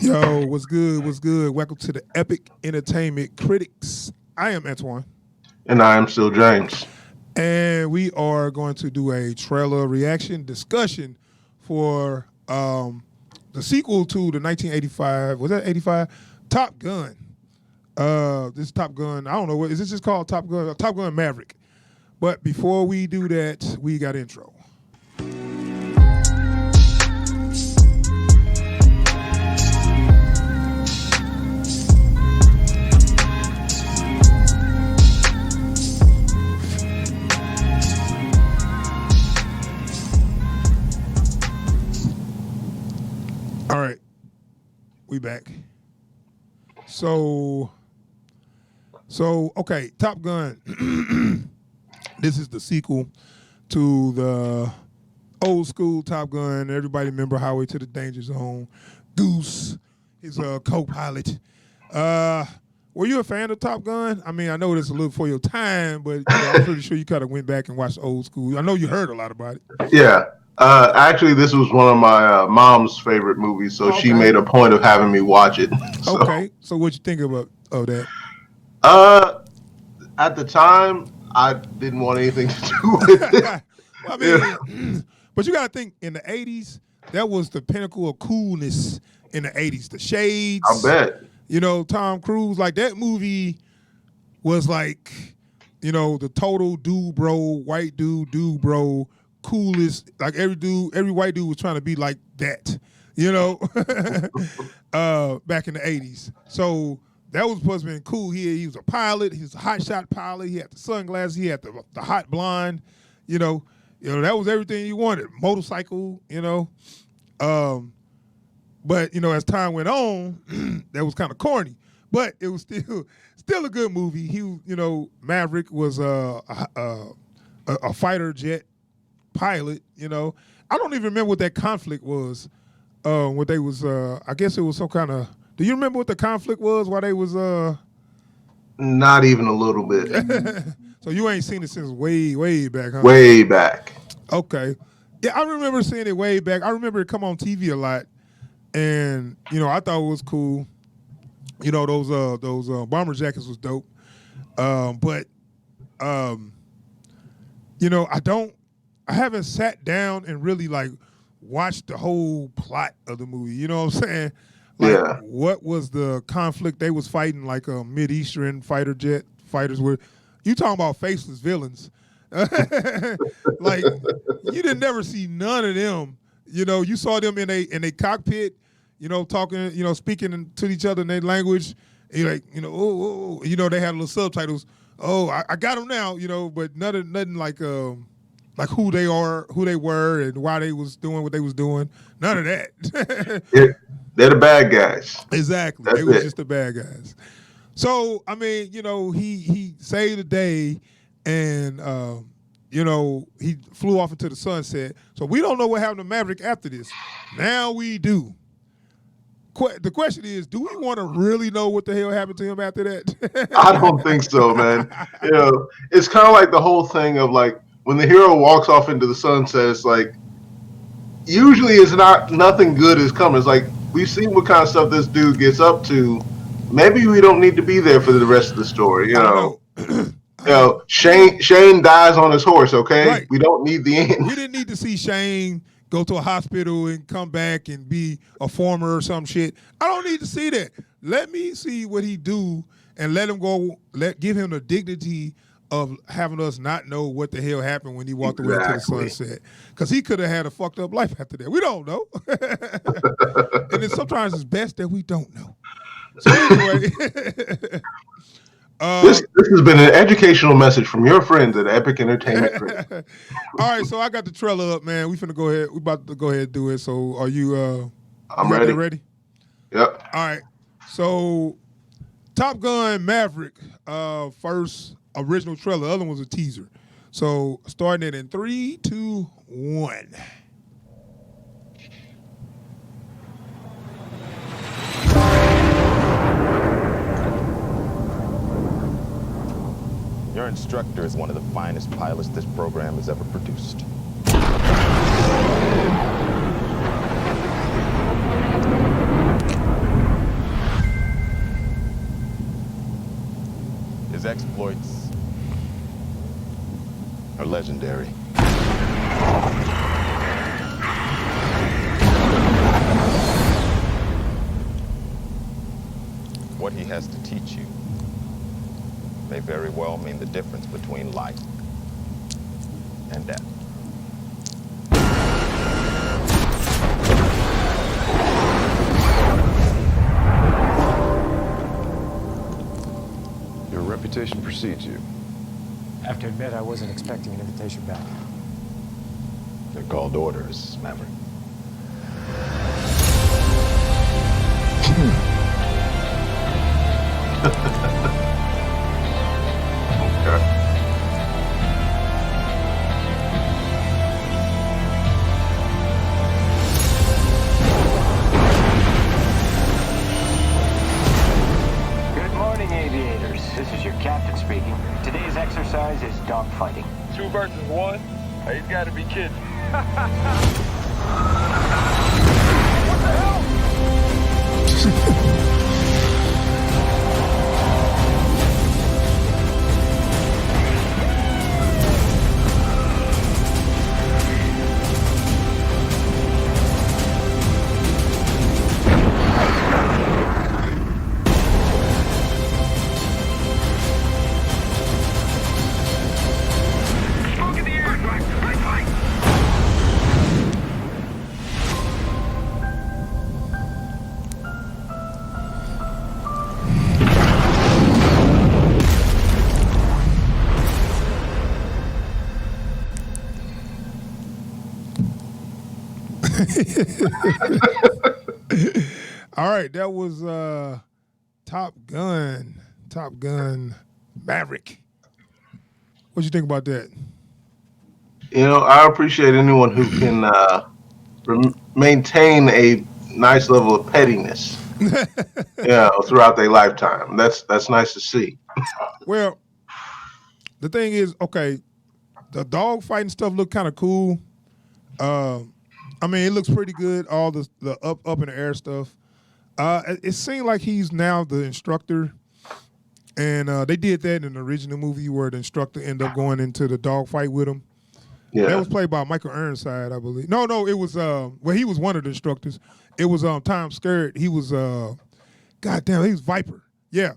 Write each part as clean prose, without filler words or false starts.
Yo, what's good? What's good? Welcome to the Epic Entertainment Critics. I am Antoine, And I am still James. and we are going to do a trailer reaction discussion for the sequel to the 1985. Was that 85? Top Gun. This Top Gun. I don't know what is this just called. Top Gun. Top Gun Maverick. But before we do that, we got intro. All right, we back. So okay, Top Gun. This is the sequel to the old school Top Gun. Everybody remember Highway to the Danger Zone. Goose, his co-pilot. Were you a fan of Top Gun? I mean, I know this a little for your time, but I'm pretty sure you kind of went back and watched old school. I know you heard a lot about it. Yeah. Actually, this was one of my mom's favorite movies, so she made a point of having me watch it. So, Okay, so what you think about that? At the time, I didn't want anything to do with it. Well, I mean, but you got to think in the '80s, that was the pinnacle of coolness in the '80s. The shades, I bet. Tom Cruise, like that movie was like, the total dude bro, white dude bro, coolest. Like every white dude was trying to be like that, back in the '80s. So that was supposed to be cool. He was a pilot. He was a hot shot pilot. He had the sunglasses. He had the hot blonde. That was everything you wanted. Motorcycle. But as time went on, that was kind of corny. But it was still a good movie. Maverick was a fighter jet pilot. I don't even remember what that conflict was. What they was. I guess it was some kind of. Do you remember what the conflict was? Why they was. Not even a little bit. So you ain't seen it since way back, huh? Way back. Okay. Yeah, I remember seeing it way back. I remember it come on TV a lot, and I thought it was cool. Those bomber jackets was dope. But I haven't sat down and really like watched the whole plot of the movie. You know what I'm saying? Like, Yeah. what was the conflict they was fighting? Like a Mid-Eastern fighter jet fighters were. You talking about faceless villains? Like you didn't never see none of them. You saw them in a cockpit. Talking. Speaking to each other in their language. And you're like, oh, they had little subtitles. Oh, I got them now. But nothing like who they are, who they were, and why they was doing what they was doing. None of that. They're the bad guys. Exactly. That's They was it. just the bad guys. So, I mean, he saved the day and, he flew off into the sunset. So we don't know what happened to Maverick after this. Now we do. The question is, do we want to really know what the hell happened to him after that? I don't think so, man. It's kind of like the whole thing of like when the hero walks off into the sunset, it's like usually it's nothing good is coming. It's like we've seen what kind of stuff this dude gets up to. Maybe we don't need to be there for the rest of the story. Shane dies on his horse. Okay, Right. We don't need the end. We didn't need to see Shane go to a hospital and come back and be a former or some shit. I don't need to see that. Let me see what he do and let him go. Give him the dignity of having us not know what the hell happened when he walked away to the sunset. Because he could have had a fucked up life after that. We don't know. And then sometimes it's best that we don't know. So anyway. This has been an educational message from your friends at Epic Entertainment Critics. All right, so I got the trailer up, man. We finna go ahead. We about to go ahead and do it. So are you I'm ready. Ready? Yep. All right. So Top Gun Maverick, first original trailer. The other one was a teaser. So starting it in 3, 2, 1. Your instructor is one of the finest pilots this program has ever produced. legendary. What he has to teach you may very well mean the difference between life and death. Your reputation precedes you. I have to admit, I wasn't expecting an invitation back. They're called orders, Maverick. Good morning, aviators. This is your captain speaking. Today's exercise is dogfighting. 2 versus 1? Hey, he's got to be kidding. What the hell? Smoke in the air! Right flank! All right, that was Top Gun Maverick. What you think about that? You know, I appreciate anyone who can maintain a nice level of pettiness, throughout their lifetime. That's nice to see. Well, the thing is, okay, the dog fighting stuff look kind of cool. I mean, it looks pretty good. All the up in the air stuff. It seemed like he's now the instructor, and they did that in the original movie where the instructor ended up going into the dog fight with him. Yeah, That was played by Michael Ironside, I believe. No, it was he was one of the instructors. It was Tom Skerritt. He was goddamn, he was Viper. Yeah.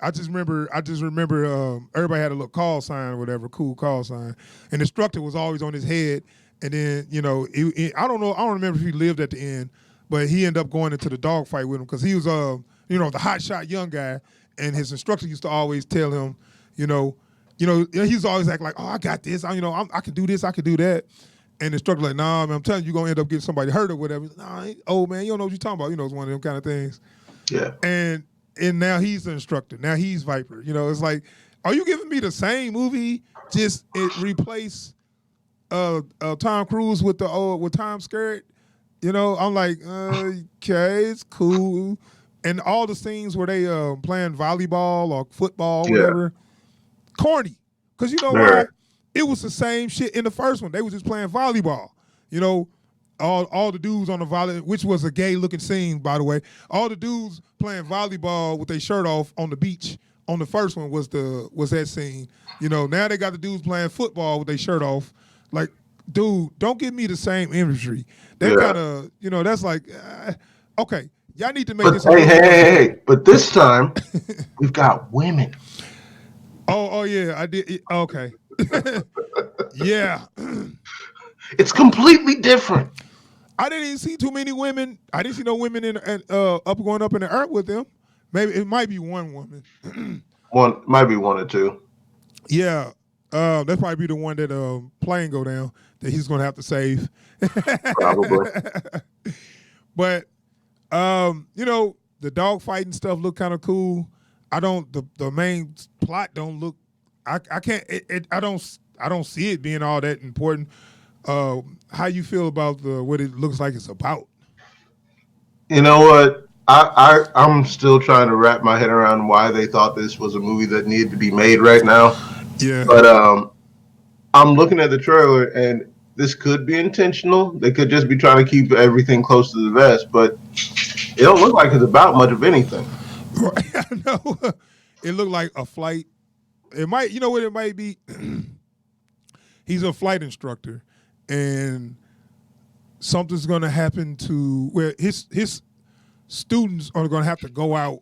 I just remember everybody had a little call sign or whatever, cool call sign. And the instructor was always on his head. And then, I don't remember if he lived at the end, but he ended up going into the dog fight with him because he was the hotshot young guy, and his instructor used to always tell him, he was always act like, oh, I got this, I can do this, I can do that. And the instructor like, nah, man, I'm telling you, you're gonna end up getting somebody hurt or whatever. Nah, old man, you don't know what you're talking about. It's one of them kind of things. yeah. And now he's the instructor. Now he's Viper. It's like, are you giving me the same movie? Just it replace Tom Cruise with Tom Skerritt? I'm like, okay, it's cool. And all the scenes where they playing volleyball or football, whatever, corny. Because why? It was the same shit in the first one. They was just playing volleyball. All the dudes on the volley, which was a gay looking scene, by the way. All the dudes playing volleyball with their shirt off on the beach. On the first one was that scene. Now they got the dudes playing football with their shirt off. Like, dude, don't give me the same imagery. That kind of, that's like, okay, y'all need to make this. Hey! But this time we've got women. Oh yeah, I did. Okay, yeah. It's completely different. I didn't even see too many women. I didn't see no women going up in the earth with them. Maybe it might be one woman. Might be one or two. Yeah, that's probably be the one that plane go down that he's gonna have to save. Probably. But the dog fighting stuff look kind of cool. The main plot don't look. I can't. I don't see it being all that important. How you feel about what it looks like it's about? You know what? I'm still trying to wrap my head around why they thought this was a movie that needed to be made right now. Yeah. But I'm looking at the trailer, and this could be intentional. They could just be trying to keep everything close to the vest, but it don't look like it's about much of anything. Right, I know. It looked like a flight. It might, what it might be? he's a flight instructor, and something's going to happen to where his students are going to have to go out,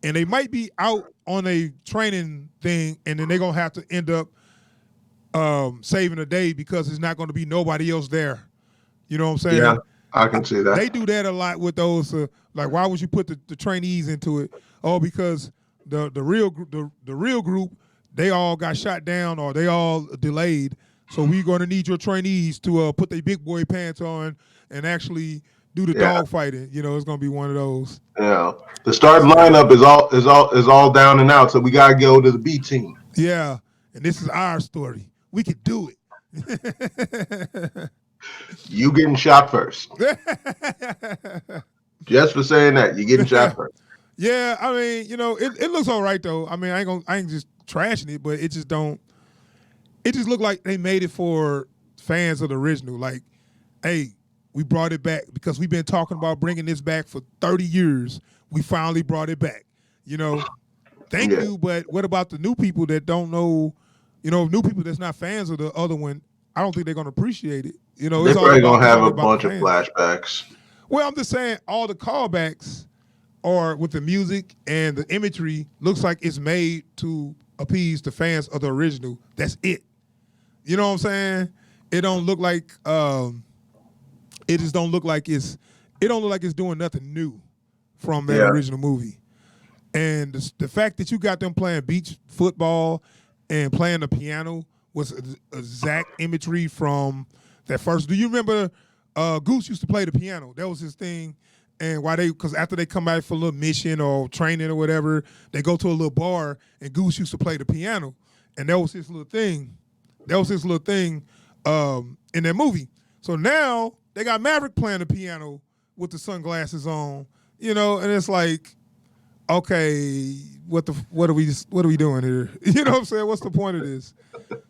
and they might be out on a training thing, and then they're going to have to end up saving a day because there's not going to be nobody else there. You know what I'm saying? Yeah, I can see that. They do that a lot with those. Like, why would you put the trainees into it? Oh, because the real group, they all got shot down or they all delayed. So we're going to need your trainees to put their big boy pants on and actually do the dog fighting. You know, it's going to be one of those. Yeah, the starting lineup is all down and out. So we gotta go to the B team. Yeah, and this is our story. We could do it. You getting shot first. Just for saying that, you getting shot first. Yeah, I mean, you know, it looks all right though. I mean, I ain't just trashing it, but it just looked like they made it for fans of the original. Like, hey, we brought it back because we've been talking about bringing this back for 30 years. We finally brought it back. You know, thank you, but what about the new people that don't know, you know, new people that's not fans of the other one? I don't think they're going to appreciate it. You know, They're probably going to have a bunch of of flashbacks. Well, I'm just saying all the callbacks are with the music and the imagery looks like it's made to appease the fans of the original. That's it. You know what I'm saying? It don't look like it just don't look like it's doing nothing new from that original movie. And the fact that you got them playing beach football and playing the piano was exact imagery from that first. Do you remember Goose used to play the piano? That was his thing. And because after they come back for a little mission or training or whatever, they go to a little bar and Goose used to play the piano. And that was his little thing. In that movie. So now they got Maverick playing the piano with the sunglasses on, you know, and it's like, okay, what are we doing here? You know what I'm saying? What's the point of this?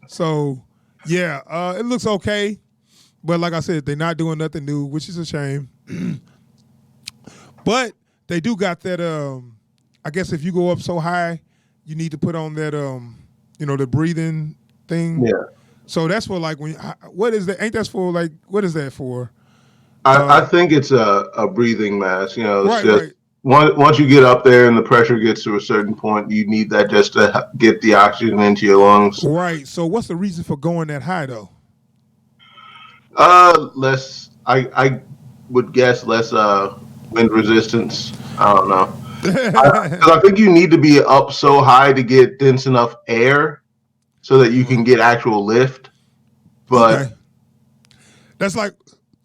So yeah, it looks okay, but like I said, they're not doing nothing new, which is a shame. But they do got that. I guess if you go up so high, you need to put on that. You know, the breathing thing. Yeah. So that's for like what is that? Ain't that for like what is that for? I think it's a breathing mask. You know, it's right. Once you get up there and the pressure gets to a certain point, you need that just to get the oxygen into your lungs. Right. So what's the reason for going that high though? I would guess less wind resistance. I don't know. Because I think you need to be up so high to get dense enough air so that you can get actual lift. But that's like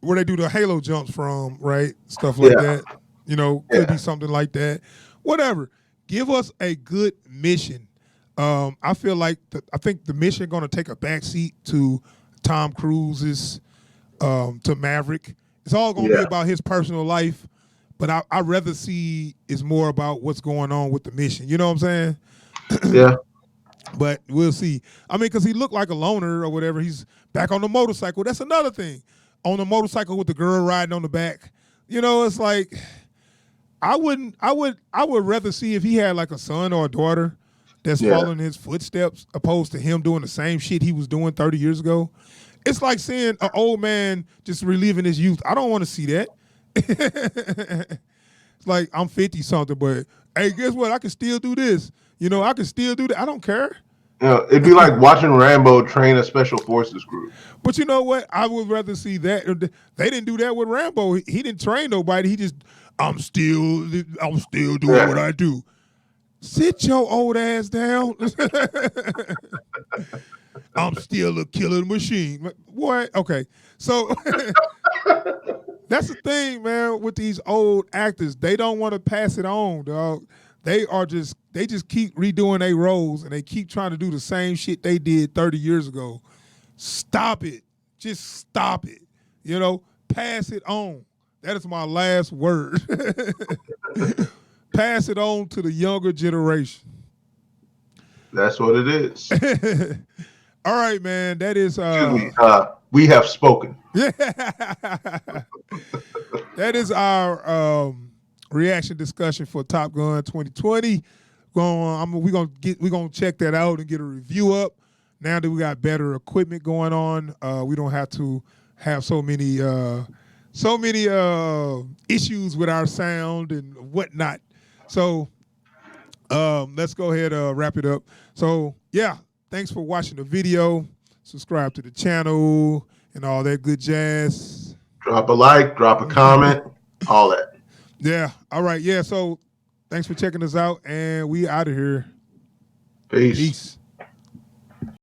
where they do the halo jumps from, right? Stuff like that. You know, could be something like that. Whatever. Give us a good mission. I feel like I think the mission going to take a backseat to Tom Cruise's, to Maverick. It's all going to be about his personal life, but I'd rather see it's more about what's going on with the mission. You know what I'm saying? Yeah. But we'll see. I mean, because he looked like a loner or whatever. He's back on the motorcycle. That's another thing. On the motorcycle with the girl riding on the back. You know, it's like I would rather see if he had like a son or a daughter that's following his footsteps opposed to him doing the same shit he was doing 30 years ago. It's like seeing an old man just reliving his youth. I don't want to see that. It's like I'm 50-something, but hey, guess what? I can still do this. You know, I can still do that. I don't care. You know, it'd be like watching Rambo train a special forces group. But you know what? I would rather see that. They didn't do that with Rambo. He didn't train nobody. He just, I'm still doing what I do. Sit your old ass down. I'm still a killer machine. What? Okay. So that's the thing, man, with these old actors. They don't want to pass it on, dog. They just keep redoing their roles and they keep trying to do the same shit they did 30 years ago. Stop it. Just stop it. You know, pass it on. That is my last word. Pass it on to the younger generation. That's what it is. All right, man. That is we have spoken. Yeah. That is our reaction discussion for Top Gun 2020. We're gonna check that out and get a review up now that we got better equipment going on, we don't have to have so many issues with our sound and whatnot. So let's go ahead wrap it up. So yeah, thanks for watching the video. Subscribe to the channel and all that good jazz. Drop a like, drop a comment, all that. Yeah. All right. Yeah. So thanks for checking us out, and we out of here. Peace. Peace.